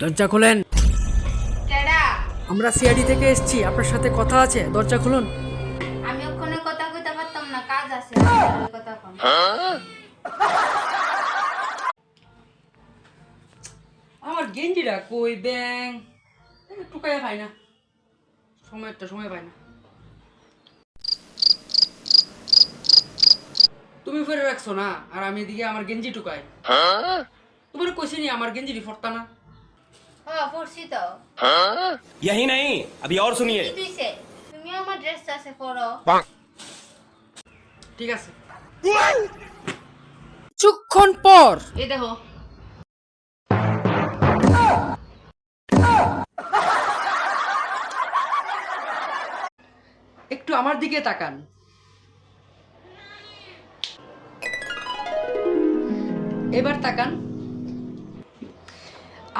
দরজা খোলেন। কেডা? আমরা সিআইডি থেকে এসেছি, আপনার সাথে কথা আছে, দরজা খুলুন। আমি ওখানে কথা কইতে পারতাম না, কাজ আছে। কথা কম। আমার গেঞ্জিটা কই ব্যাং টুকাইয়া পাই না, সময় পাই না। তুমি ফেরে রাখছো না, আর আমি এদিকে আমার গেঞ্জি টুকাই। তোমার কইছি নি আমার গেঞ্জি ফরতা না। পড়ছি তো। यही नहीं अभी और सुनिए। কি তুইছে? তুমি আমার ড্রেস আছে পরো। ঠিক আছে। কিছুক্ষণ পর এই দেখো। একটু আমার দিকে তাকান। এবার তাকান।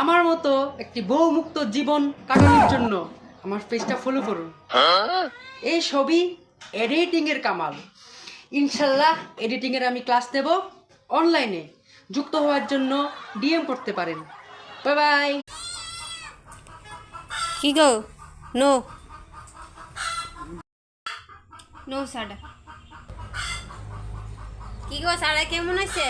আমার মতো একটি বহুমুক্ত জীবন কাটানোর জন্য আমার পেজটা ফলো করুন। এই ছবি এডিটিং এর কামাল। ইনশাল্লাহ এডিটিং এর আমি ক্লাস দেব অনলাইনে। যুক্ত হওয়ার জন্য ডিএম করতে পারেন। Bye bye. কি গো? No no সাডা। কি গো, সাড়া কেমন আছে?